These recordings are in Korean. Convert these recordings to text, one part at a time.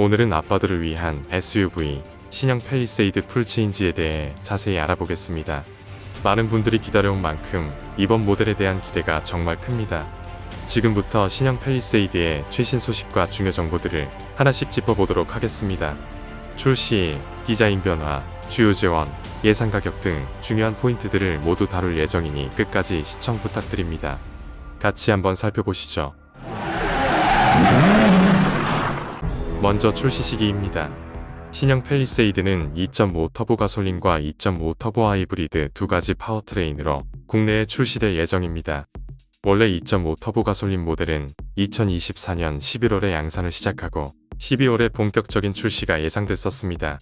오늘은 아빠들을 위한 SUV 신형 팰리세이드 풀체인지에 대해 자세히 알아보겠습니다. 많은 분들이 기다려온 만큼 이번 모델에 대한 기대가 정말 큽니다. 지금부터 신형 팰리세이드의 최신 소식과 중요 정보들을 하나씩 짚어보도록 하겠습니다. 출시, 디자인 변화, 주요 재원, 예상 가격 등 중요한 포인트들을 모두 다룰 예정이니 끝까지 시청 부탁드립니다. 같이 한번 살펴보시죠. 먼저 출시 시기입니다. 신형 팰리세이드는 2.5 터보 가솔린과 2.5 터보 하이브리드 두 가지 파워트레인으로 국내에 출시될 예정입니다. 원래 2.5 터보 가솔린 모델은 2024년 11월에 양산을 시작하고 12월에 본격적인 출시가 예상됐었습니다.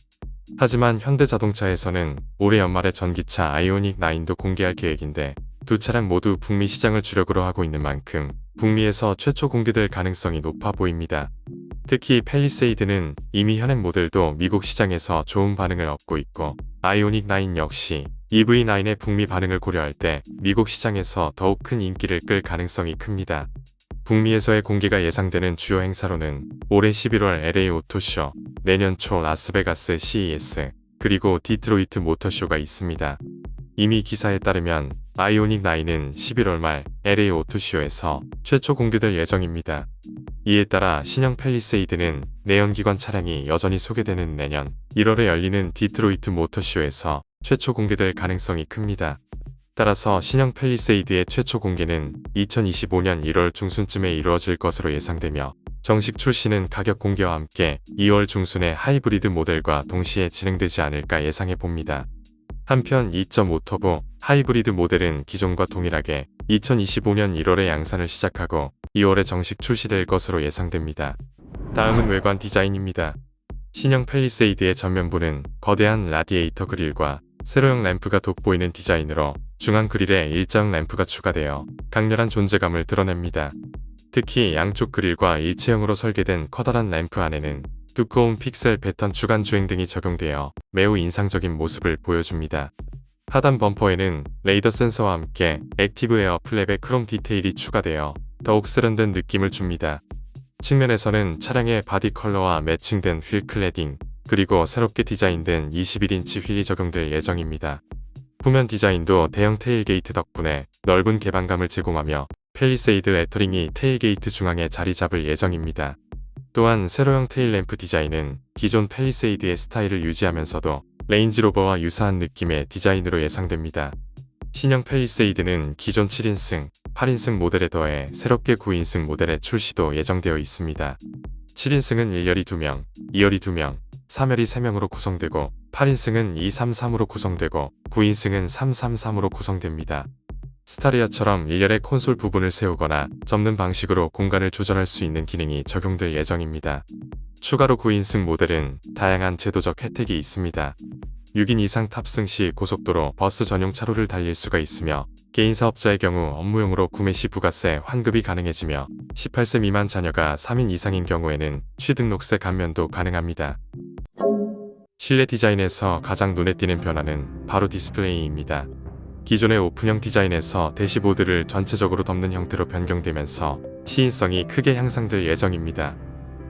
하지만 현대자동차에서는 올해 연말에 전기차 아이오닉 9도 공개할 계획인데 두 차량 모두 북미 시장을 주력으로 하고 있는 만큼 북미에서 최초 공개될 가능성이 높아 보입니다. 특히 팰리세이드는 이미 현행 모델도 미국 시장에서 좋은 반응을 얻고 있고 아이오닉 9 역시 EV9의 북미 반응을 고려할 때 미국 시장에서 더욱 큰 인기를 끌 가능성이 큽니다. 북미에서의 공개가 예상되는 주요 행사로는 올해 11월 LA 오토쇼, 내년 초 라스베가스 CES, 그리고 디트로이트 모터쇼가 있습니다. 이미 기사에 따르면 아이오닉 9은 11월 말 LA 오토쇼에서 최초 공개될 예정입니다. 이에 따라 신형 팰리세이드는 내연기관 차량이 여전히 소개되는 내년 1월에 열리는 디트로이트 모터쇼에서 최초 공개될 가능성이 큽니다. 따라서 신형 팰리세이드의 최초 공개는 2025년 1월 중순쯤에 이루어질 것으로 예상되며 정식 출시는 가격 공개와 함께 2월 중순에 하이브리드 모델과 동시에 진행되지 않을까 예상해 봅니다. 한편 2.5 터보 하이브리드 모델은 기존과 동일하게 2025년 1월에 양산을 시작하고 2월에 정식 출시될 것으로 예상됩니다. 다음은 외관 디자인입니다. 신형 팰리세이드의 전면부는 거대한 라디에이터 그릴과 세로형 램프가 돋보이는 디자인으로 중앙 그릴에 일자형 램프가 추가되어 강렬한 존재감을 드러냅니다. 특히 양쪽 그릴과 일체형으로 설계된 커다란 램프 안에는 두꺼운 픽셀 패턴 주간 주행 등이 적용되어 매우 인상적인 모습을 보여줍니다. 하단 범퍼에는 레이더 센서와 함께 액티브 에어 플랩의 크롬 디테일이 추가되어 더욱 세련된 느낌을 줍니다. 측면에서는 차량의 바디 컬러와 매칭된 휠 클래딩, 그리고 새롭게 디자인된 21인치 휠이 적용될 예정입니다. 후면 디자인도 대형 테일게이트 덕분에 넓은 개방감을 제공하며 팰리세이드 레터링이 테일게이트 중앙에 자리 잡을 예정입니다. 또한 세로형 테일램프 디자인은 기존 팰리세이드의 스타일을 유지하면서도 레인지로버와 유사한 느낌의 디자인으로 예상됩니다. 신형 팰리세이드는 기존 7인승, 8인승 모델에 더해 새롭게 9인승 모델의 출시도 예정되어 있습니다. 7인승은 1열이 2명, 2열이 2명, 3열이 3명으로 구성되고 8인승은 233으로 구성되고 9인승은 333으로 구성됩니다. 스타리아처럼 1열의 콘솔 부분을 세우거나 접는 방식으로 공간을 조절할 수 있는 기능이 적용될 예정입니다. 추가로 9인승 모델은 다양한 제도적 혜택이 있습니다. 6인 이상 탑승 시 고속도로 버스 전용 차로를 달릴 수가 있으며 개인 사업자의 경우 업무용으로 구매 시 부가세 환급이 가능해지며 18세 미만 자녀가 3인 이상인 경우에는 취등록세 감면도 가능합니다. 실내 디자인에서 가장 눈에 띄는 변화는 바로 디스플레이입니다. 기존의 오픈형 디자인에서 대시보드를 전체적으로 덮는 형태로 변경되면서 시인성이 크게 향상될 예정입니다.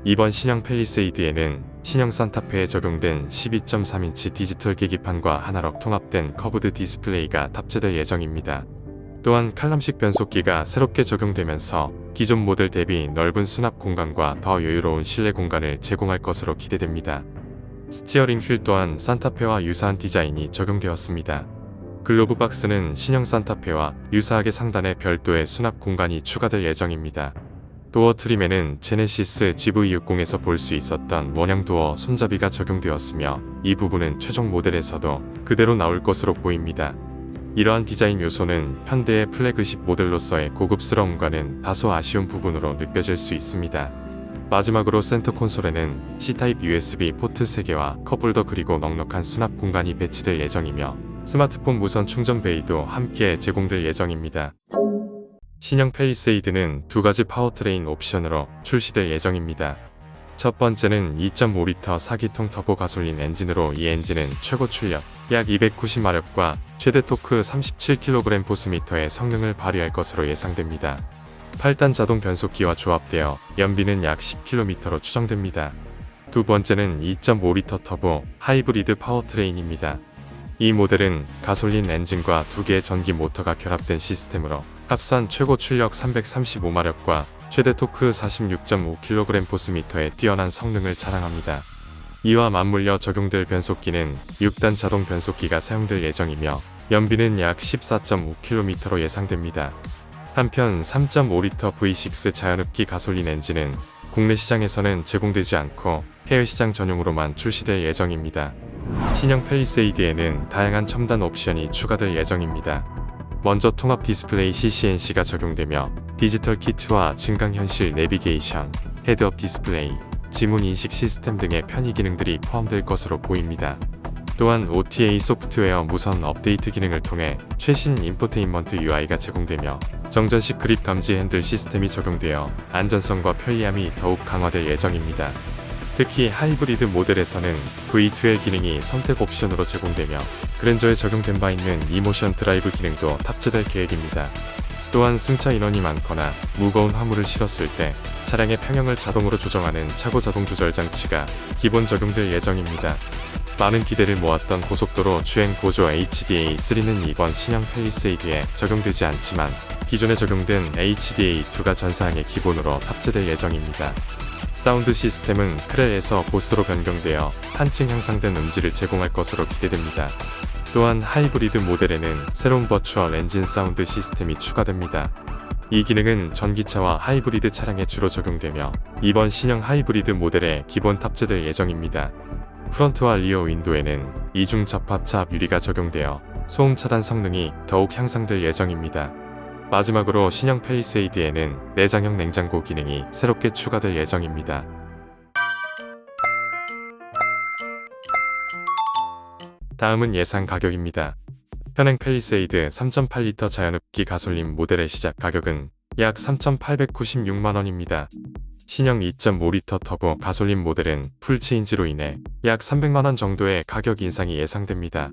이번 신형 팰리세이드에는 신형 산타페에 적용된 12.3인치 디지털 계기판과 하나로 통합된 커브드 디스플레이가 탑재될 예정입니다. 또한 칼럼식 변속기가 새롭게 적용되면서 기존 모델 대비 넓은 수납 공간과 더 여유로운 실내 공간을 제공할 것으로 기대됩니다. 스티어링 휠 또한 산타페와 유사한 디자인이 적용되었습니다. 글로브 박스는 신형 산타페와 유사하게 상단에 별도의 수납 공간이 추가될 예정입니다. 도어 트림에는 제네시스 GV60에서 볼 수 있었던 원형 도어 손잡이가 적용되었으며 이 부분은 최종 모델에서도 그대로 나올 것으로 보입니다. 이러한 디자인 요소는 현대의 플래그십 모델로서의 고급스러움과는 다소 아쉬운 부분으로 느껴질 수 있습니다. 마지막으로 센터 콘솔에는 C타입 USB 포트 3개와 컵홀더 그리고 넉넉한 수납 공간이 배치될 예정이며 스마트폰 무선 충전 베이도 함께 제공될 예정입니다. 신형 팰리세이드는 두 가지 파워트레인 옵션으로 출시될 예정입니다. 첫 번째는 2.5리터 4기통 터보 가솔린 엔진으로 이 엔진은 최고 출력 약 290마력과 최대 토크 37kgm/S의 성능을 발휘할 것으로 예상됩니다. 8단 자동 변속기와 조합되어 연비는 약 10km로 추정됩니다. 두 번째는 2.5리터 터보 하이브리드 파워트레인입니다. 이 모델은 가솔린 엔진과 두 개의 전기 모터가 결합된 시스템으로 합산 최고 출력 335마력과 최대 토크 46.5kg포스미터의 뛰어난 성능을 자랑합니다. 이와 맞물려 적용될 변속기는 6단 자동 변속기가 사용될 예정이며 연비는 약 14.5km로 예상됩니다. 한편 3.5리터 V6 자연흡기 가솔린 엔진은 국내 시장에서는 제공되지 않고 해외 시장 전용으로만 출시될 예정입니다. 신형 팰리세이드에는 다양한 첨단 옵션이 추가될 예정입니다. 먼저 통합 디스플레이 CCNC가 적용되며 디지털 키트와 증강현실 내비게이션, 헤드업 디스플레이, 지문 인식 시스템 등의 편의 기능들이 포함될 것으로 보입니다. 또한 OTA 소프트웨어 무선 업데이트 기능을 통해 최신 인포테인먼트 UI가 제공되며 정전식 그립 감지 핸들 시스템이 적용되어 안전성과 편리함이 더욱 강화될 예정입니다. 특히 하이브리드 모델에서는 V2L 기능이 선택 옵션으로 제공되며 그랜저에 적용된 바 있는 이모션 드라이브 기능도 탑재될 계획입니다. 또한 승차 인원이 많거나 무거운 화물을 실었을 때 차량의 평형을 자동으로 조정하는 차고 자동 조절 장치가 기본 적용될 예정입니다. 많은 기대를 모았던 고속도로 주행 보조 HDA3는 이번 신형 팰리세이드에 적용되지 않지만 기존에 적용된 HDA2가 전사양의 기본으로 탑재될 예정입니다. 사운드 시스템은 크렐에서 보스로 변경되어 한층 향상된 음질을 제공할 것으로 기대됩니다. 또한 하이브리드 모델에는 새로운 버추얼 엔진 사운드 시스템이 추가됩니다. 이 기능은 전기차와 하이브리드 차량에 주로 적용되며 이번 신형 하이브리드 모델에 기본 탑재될 예정입니다. 프론트와 리어 윈도에는 이중 접합차 유리가 적용되어 소음 차단 성능이 더욱 향상될 예정입니다. 마지막으로 신형 팰리세이드에는 내장형 냉장고 기능이 새롭게 추가될 예정입니다. 다음은 예상 가격입니다. 현행 팰리세이드 3.8리터 자연흡기 가솔린 모델의 시작 가격은 약 3,896만원입니다. 신형 2.5리터 터보 가솔린 모델은 풀체인지로 인해 약 300만원 정도의 가격 인상이 예상됩니다.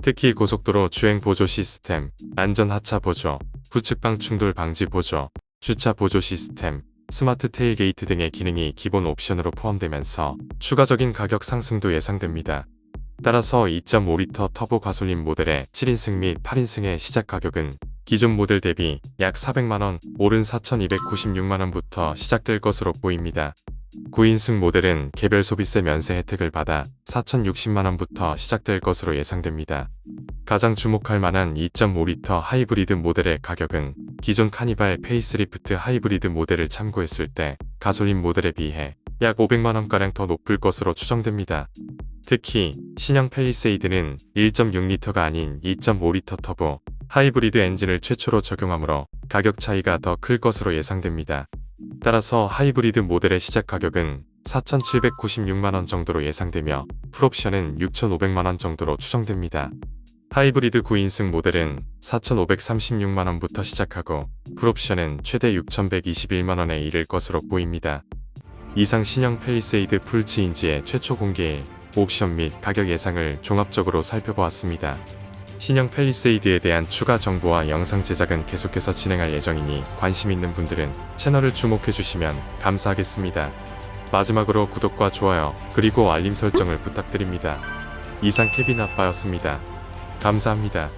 특히 고속도로 주행 보조 시스템, 안전 하차 보조, 부측방 충돌 방지 보조, 주차 보조 시스템, 스마트 테일게이트 등의 기능이 기본 옵션으로 포함되면서 추가적인 가격 상승도 예상됩니다. 따라서 2.5리터 터보 가솔린 모델의 7인승 및 8인승의 시작 가격은 기존 모델 대비 약 400만원, 오른 4,296만원부터 시작될 것으로 보입니다. 9인승 모델은 개별 소비세 면세 혜택을 받아 4,060만원부터 시작될 것으로 예상됩니다. 가장 주목할 만한 2.5리터 하이브리드 모델의 가격은 기존 카니발 페이스리프트 하이브리드 모델을 참고했을 때 가솔린 모델에 비해 약 500만원가량 더 높을 것으로 추정됩니다. 특히 신형 팰리세이드는 1.6리터가 아닌 2.5리터 터보 하이브리드 엔진을 최초로 적용하므로 가격 차이가 더 클 것으로 예상됩니다. 따라서 하이브리드 모델의 시작 가격은 4,796만원 정도로 예상되며 풀옵션은 6,500만원 정도로 추정됩니다. 하이브리드 9인승 모델은 4,536만원부터 시작하고 풀옵션은 최대 6,121만원에 이를 것으로 보입니다. 이상 신형 팰리세이드 풀체인지의 최초 공개일, 옵션 및 가격 예상을 종합적으로 살펴보았습니다. 신형 팰리세이드에 대한 추가 정보와 영상 제작은 계속해서 진행할 예정이니 관심 있는 분들은 채널을 주목해주시면 감사하겠습니다. 마지막으로 구독과 좋아요 그리고 알림 설정을 부탁드립니다. 이상 케빈 아빠였습니다. 감사합니다.